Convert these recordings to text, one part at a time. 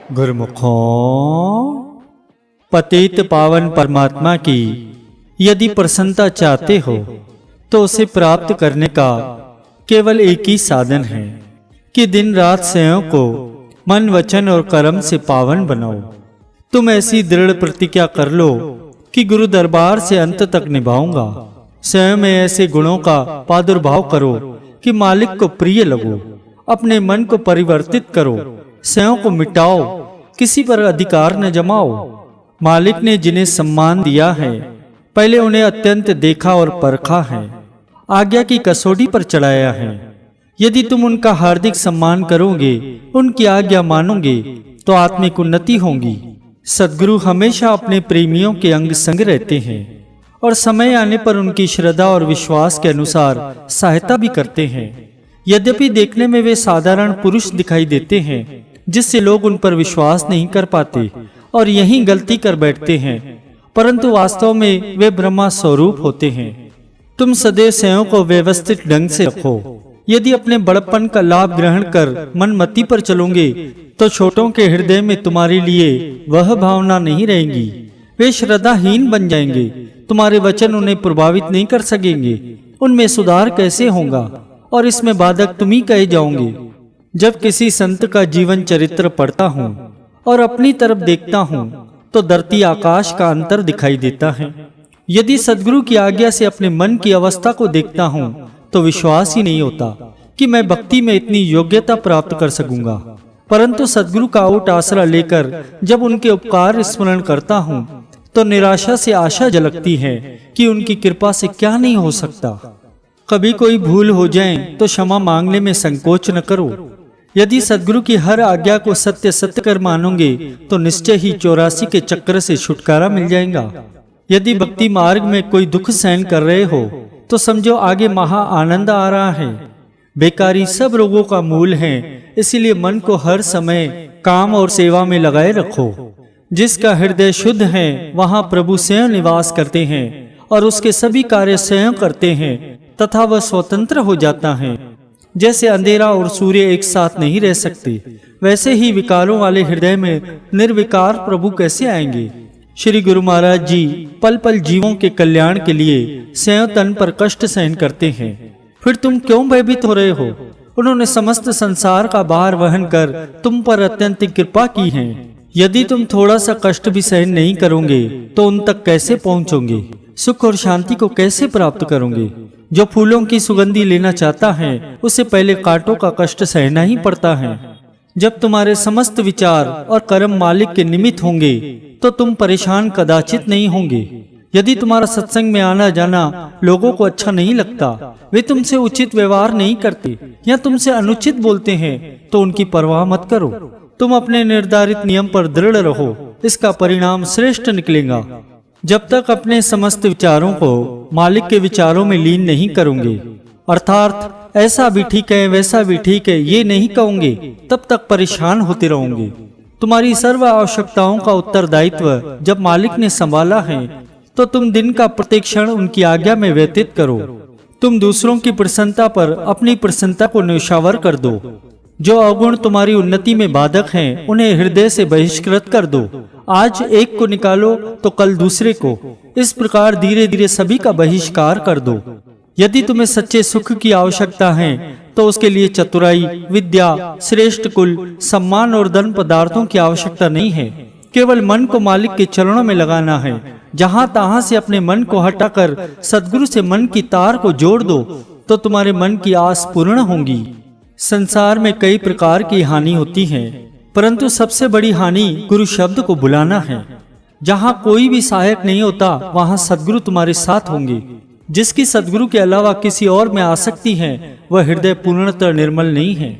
गुरुमुखों, पतित पावन परमात्मा की यदि प्रसन्नता चाहते हो तो उसे प्राप्त करने का केवल एक ही साधन है कि दिन रात स्वयं को मन, वचन और कर्म से पावन बनाओ। तुम ऐसी दृढ़ प्रतिज्ञा कर लो कि गुरु दरबार से अंत तक निभाऊंगा। स्वयं में ऐसे गुणों का प्रादुर्भाव करो कि मालिक को प्रिय लगो। अपने मन को परिवर्तित करो, स्वयं को मिटाओ, किसी पर अधिकार न जमाओ। मालिक ने जिन्हें सम्मान दिया है पहले उन्हें अत्यंत देखा और परखा है, आज्ञा की कसौटी पर चढ़ाया है। यदि तुम उनका हार्दिक सम्मान करोगे, उनकी आज्ञा मानोगे तो आत्मिक उन्नति होगी। सद्गुरु हमेशा अपने प्रेमियों के अंग संग रहते हैं और समय आने पर उनकी श्रद्धा और विश्वास के अनुसार सहायता भी करते हैं। यद्यपि देखने में वे साधारण पुरुष दिखाई देते हैं जिससे लोग उन पर विश्वास नहीं कर पाते और यही गलती कर बैठते हैं, परंतु वास्तव में वे ब्रह्मा स्वरूप होते हैं। तुम सदैव स्वयं को व्यवस्थित ढंग से रखो। यदि अपने बड़प्पन का लाभ ग्रहण कर मनमति पर चलोगे तो छोटों के हृदय में तुम्हारे लिए वह भावना नहीं रहेगी। वे श्रद्धाहीन बन जाएंगे, तुम्हारे वचन उन्हें प्रभावित नहीं कर सकेंगे। उनमें सुधार कैसे होगा और इसमें बाधक तुम ही कहे जाओगे। जब किसी संत का जीवन चरित्र पढ़ता हूँ और अपनी तरफ देखता हूँ तो धरती आकाश का अंतर दिखाई देता है। यदि सद्गुरु की आज्ञा से अपने मन की अवस्था को देखता हूँ तो विश्वास ही नहीं होता कि मैं भक्ति में इतनी योग्यता प्राप्त कर सकूंगा। परंतु सद्गुरु का ऊट आसरा लेकर जब उनके उपकार स्मरण करता हूँ तो निराशा से आशा झलकती है कि उनकी कृपा से क्या नहीं हो सकता। कभी कोई भूल हो जाए तो क्षमा मांगने में संकोच न करो। यदि सद्गुरु की हर आज्ञा को सत्य सत्य कर मानोगे तो निश्चय ही 84 के चक्र से छुटकारा मिल जाएगा। यदि भक्ति मार्ग में कोई दुख सहन कर रहे हो तो समझो आगे महा आनंद आ रहा है। बेकारी सब रोगों का मूल है, इसीलिए मन को हर समय काम और सेवा में लगाए रखो। जिसका हृदय शुद्ध है वहाँ प्रभु स्वयं निवास करते हैं और उसके सभी कार्य स्वयं करते हैं तथा वह स्वतंत्र हो जाता है। जैसे अंधेरा और सूर्य एक साथ नहीं रह सकते, वैसे ही विकारों वाले हृदय में निर्विकार प्रभु कैसे आएंगे। श्री गुरु महाराज जी पल पल जीवों के कल्याण के लिए स्वयं तन पर कष्ट सहन करते हैं, फिर तुम क्यों भयभीत हो रहे हो। उन्होंने समस्त संसार का भार वहन कर तुम पर अत्यंत कृपा की है। यदि तुम थोड़ा सा कष्ट भी सहन नहीं करोगे तो उन तक कैसे पहुंचोगे, सुख और शांति को कैसे प्राप्त करोगे। जो फूलों की सुगंधी लेना चाहता है उसे पहले कांटों का कष्ट सहना ही पड़ता है। जब तुम्हारे समस्त विचार और कर्म मालिक के निमित्त होंगे तो तुम परेशान कदाचित नहीं होंगे। यदि तुम्हारा सत्संग में आना जाना लोगों को अच्छा नहीं लगता, वे तुमसे उचित व्यवहार नहीं करते या तुमसे अनुचित बोलते हैं तो उनकी परवाह मत करो। तुम अपने निर्धारित नियम पर दृढ़ रहो, इसका परिणाम श्रेष्ठ निकलेगा। जब तक अपने समस्त विचारों को मालिक के विचारों में लीन नहीं करोगे, अर्थात ऐसा भी ठीक है वैसा भी ठीक है ये नहीं कहोगे, तब तक परेशान होते रहोगे। तुम्हारी सर्व आवश्यकताओं का उत्तरदायित्व जब मालिक ने संभाला है तो तुम दिन का प्रत्येक क्षण उनकी आज्ञा में व्यतीत करो। तुम दूसरों की प्रसन्नता पर अपनी प्रसन्नता को न्यौछावर कर दो। जो अवगुण तुम्हारी उन्नति में बाधक हैं उन्हें हृदय से बहिष्कृत कर दो। आज एक को निकालो तो कल दूसरे को, इस प्रकार धीरे धीरे सभी का बहिष्कार कर दो। यदि तुम्हें सच्चे सुख की आवश्यकता है तो उसके लिए चतुराई, विद्या, श्रेष्ठ कुल, सम्मान और धन पदार्थों की आवश्यकता नहीं है। केवल मन को मालिक के चरणों में लगाना है। जहाँ तहाँ से अपने मन को हटाकर सद्गुरु से मन की तार को जोड़ दो तो तुम्हारे मन की आस पूर्ण होंगी। संसार में कई प्रकार की हानि होती है, परंतु सबसे बड़ी हानि गुरु शब्द को भुलाना है। जहाँ कोई भी सहायक नहीं होता वहाँ सद्गुरु तुम्हारे साथ होंगे। जिसकी सद्गुरु के अलावा किसी और में आसक्ति है वह हृदय पूर्णतः निर्मल नहीं है।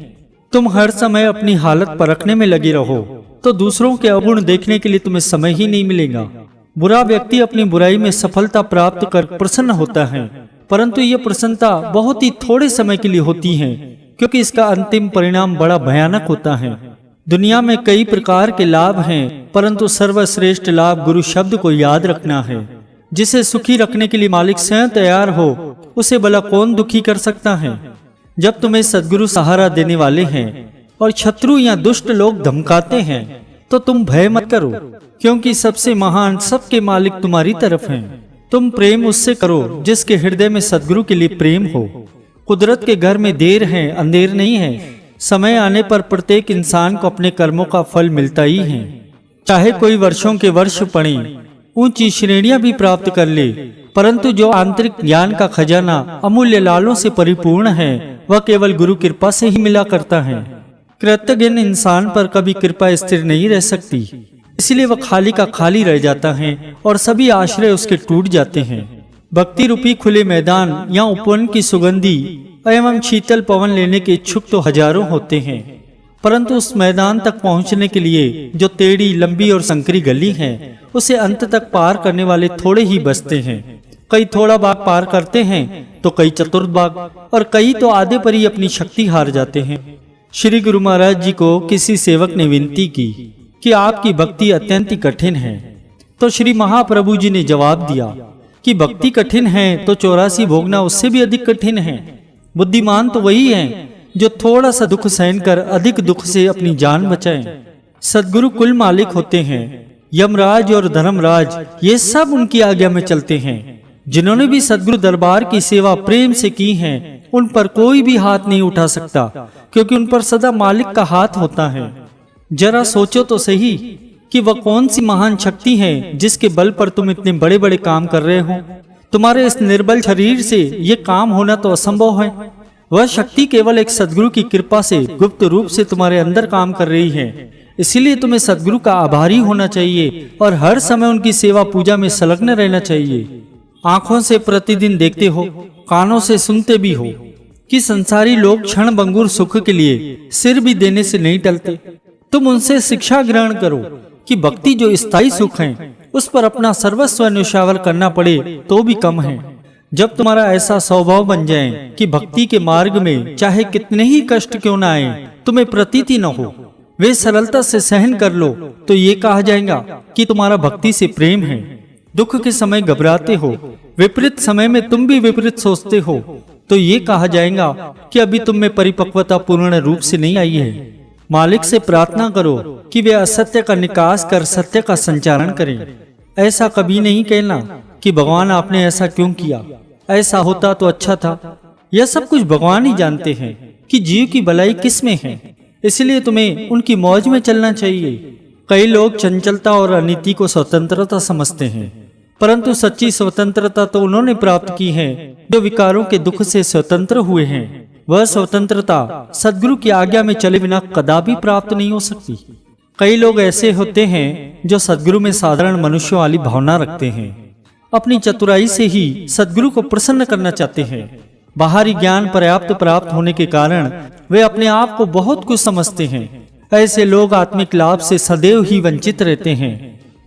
तुम हर समय अपनी हालत परखने में लगे रहो तो दूसरों के अवगुण देखने के लिए तुम्हें समय ही नहीं मिलेगा। बुरा व्यक्ति अपनी बुराई में सफलता प्राप्त कर प्रसन्न होता है, परंतु यह प्रसन्नता बहुत ही थोड़े समय के लिए होती है, क्योंकि इसका अंतिम परिणाम बड़ा भयानक होता है। दुनिया में कई प्रकार के लाभ हैं, परंतु सर्वश्रेष्ठ लाभ गुरु शब्द को याद रखना है। जिसे सुखी रखने के लिए मालिक स्वयं तैयार हो उसे भला कौन दुखी कर सकता है। जब तुम्हें सद्गुरु सहारा देने वाले हैं और शत्रु या दुष्ट लोग धमकाते हैं तो तुम भय मत करो, क्योंकि सबसे महान सबके मालिक तुम्हारी तरफ हैं। तुम प्रेम उससे करो जिसके हृदय में सद्गुरु के लिए प्रेम हो। कुदरत के घर में देर है, अंधेर नहीं है। समय आने पर प्रत्येक इंसान को अपने कर्मों का फल मिलता ही है। चाहे कोई वर्षों के वर्ष पढ़े, ऊंची श्रेणियां भी प्राप्त कर ले, परंतु जो आंतरिक ज्ञान का खजाना अमूल्य लालों से परिपूर्ण है, वह केवल गुरु कृपा से ही मिला करता है। कृतज्ञ इंसान पर कभी कृपा स्थिर नहीं रह सकती, इसलिए वह खाली का खाली रह जाता है और सभी आश्रय उसके टूट जाते हैं। भक्ति रूपी खुले मैदान या उपवन की सुगंधी एवं शीतल पवन लेने के इच्छुक तो हजारों होते हैं, परंतु उस मैदान तक पहुंचने के लिए जो टेढ़ी, लंबी और संकरी गली है, उसे अंत तक पार करने वाले थोड़े ही बचते हैं। कई थोड़ा भाग पार करते हैं तो कई चतुर्थ भाग, और कई तो आधे पर ही अपनी शक्ति हार जाते हैं। श्री गुरु महाराज जी को किसी सेवक ने विनती की कि आपकी भक्ति अत्यंत ही कठिन है, तो श्री महाप्रभु जी ने जवाब दिया कि भक्ति कठिन है तो 84 भोगना उससे भी अधिक कठिन है। बुद्धिमान तो वही है जो थोड़ा सा दुख सहन कर अधिक दुख से अपनी जान बचाए। सद्गुरु कुल मालिक होते हैं। यमराज और धर्मराज ये सब उनकी आज्ञा में चलते हैं। जिन्होंने भी सद्गुरु दरबार की सेवा प्रेम से की है, उन पर कोई भी हाथ नहीं उठा सकता, क्योंकि उन पर सदा मालिक का हाथ होता है। जरा सोचो तो सही कि वह कौन सी महान शक्ति है जिसके बल पर तुम इतने बड़े बड़े काम कर रहे हो। तुम्हारे इस निर्बल शरीर से ये काम होना तो असंभव है। वह शक्ति केवल एक सद्गुरु की कृपा से गुप्त रूप से तुम्हारे अंदर काम कर रही है। इसीलिए तुम्हें सद्गुरु का आभारी होना चाहिए और हर समय उनकी सेवा पूजा में संलग्न रहना चाहिए। आंखों से प्रतिदिन देखते हो, कानों से सुनते भी हो कि संसारी लोग क्षण भंगुर सुख के लिए सिर भी देने से नहीं टलते। तुम उनसे शिक्षा ग्रहण करो कि भक्ति जो स्थायी सुख है, उस पर अपना सर्वस्व न्यौछावर करना पड़े तो भी कम है। जब तुम्हारा ऐसा स्वभाव बन जाए कि भक्ति के मार्ग में चाहे कितने ही कष्ट क्यों न आए, तुम्हें प्रतीति न हो, वे सरलता से सहन कर लो, तो ये कहा जाएगा कि तुम्हारा भक्ति से प्रेम है। दुख के समय घबराते हो, विपरीत समय में तुम भी विपरीत सोचते हो, तो ये कहा जाएगा कि अभी तुम में परिपक्वता पूर्ण रूप से नहीं आई है। मालिक से प्रार्थना करो कि वे असत्य का निकास कर सत्य का संचारण करें। ऐसा कभी नहीं कहना कि भगवान आपने ऐसा क्यों किया, ऐसा होता तो अच्छा था। यह सब कुछ भगवान ही जानते हैं कि जीव की भलाई किस में है, इसलिए तुम्हें उनकी मौज में चलना चाहिए। कई लोग चंचलता और अनीति को स्वतंत्रता समझते हैं, परंतु सच्ची स्वतंत्रता तो उन्होंने प्राप्त की है जो विकारों के दुख से स्वतंत्र हुए हैं। वह स्वतंत्रता सद्गुरु की आज्ञा में चले बिना कदापि प्राप्त नहीं हो सकती। कई लोग ऐसे होते हैं जो सद्गुरु में साधारण मनुष्यों वाली भावना रखते हैं, अपनी चतुराई से ही सद्गुरु को प्रसन्न करना चाहते हैं। बाहरी ज्ञान पर्याप्त प्राप्त होने के कारण वे अपने आप को बहुत कुछ समझते हैं। ऐसे लोग आत्मिक लाभ से सदैव ही वंचित रहते हैं।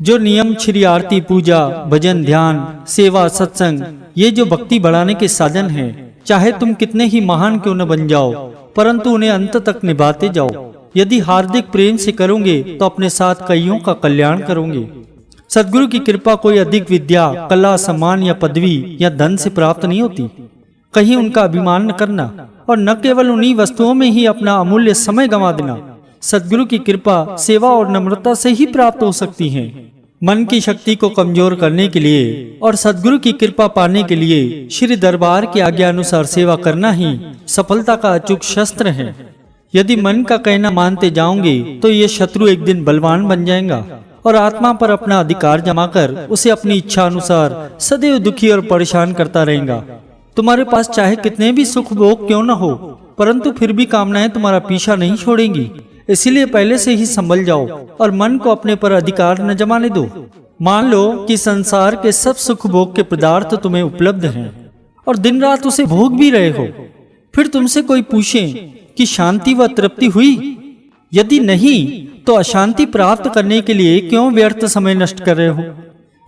जो नियम श्री आरती, पूजा, भजन, ध्यान, सेवा, सत्संग, ये जो भक्ति बढ़ाने के साधन हैं, चाहे तुम कितने ही महान क्यों न बन जाओ, परंतु उन्हें अंत तक निभाते जाओ। यदि हार्दिक प्रेम से करोगे तो अपने साथ कईयों का कल्याण करोगे। सद्गुरु की कृपा कोई अधिक विद्या, कला, सम्मान या पदवी या धन से प्राप्त नहीं होती। कहीं उनका अभिमान न करना और न केवल उन्हीं वस्तुओं में ही अपना अमूल्य समय गंवा देना। सद्गुरु की कृपा सेवा और नम्रता से ही प्राप्त हो सकती है। मन की शक्ति को कमजोर करने के लिए और सद्गुरु की कृपा पाने के लिए श्री दरबार की आज्ञा अनुसार सेवा करना ही सफलता का अचूक शस्त्र है। यदि मन का कहना मानते जाओगे तो ये शत्रु एक दिन बलवान बन जाएगा और आत्मा पर अपना अधिकार जमाकर उसे अपनी इच्छा अनुसार सदैव दुखी और परेशान करता रहेगा। तुम्हारे पास चाहे कितने भी सुख भोग क्यों न हो, परंतु फिर भी कामनाएं तुम्हारा पीछा नहीं छोड़ेंगी। इसीलिए पहले से ही संभल जाओ और मन को अपने पर अधिकार न जमाने दो। मान लो कि संसार के सब सुख भोग के पदार्थ तुम्हें उपलब्ध हैं और दिन रात उसे भोग भी रहे हो। फिर तुमसे कोई पूछे कि शांति व तृप्ति हुई? यदि नहीं तो अशांति प्राप्त करने के लिए क्यों व्यर्थ समय नष्ट कर रहे हो?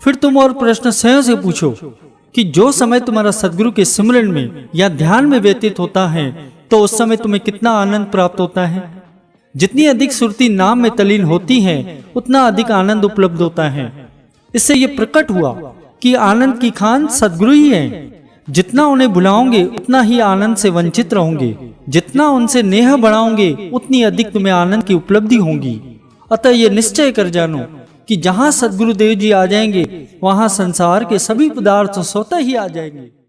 फिर तुम और प्रश्न स्वयं से पूछो कि जो समय तुम्हारा सद्गुरु के सिमरन में या ध्यान में व्यतीत होता है, तो उस समय तुम्हें कितना आनंद प्राप्त होता है। जितनी अधिक सुरती नाम में तलीन होती है, उतना अधिक आनंद उपलब्ध होता है। इससे ये प्रकट हुआ कि आनंद की खान सद्गुरु ही है। जितना उन्हें बुलाओगे उतना ही आनंद से वंचित रहोगे। जितना उनसे नेह बढ़ाओगे उतनी अधिक तुम्हें आनंद की उपलब्धि होगी। अतः ये निश्चय कर जानो कि जहां सद्गुरुदेव जी आ जाएंगे वहां संसार के सभी पदार्थ स्वतः ही आ जाएंगे।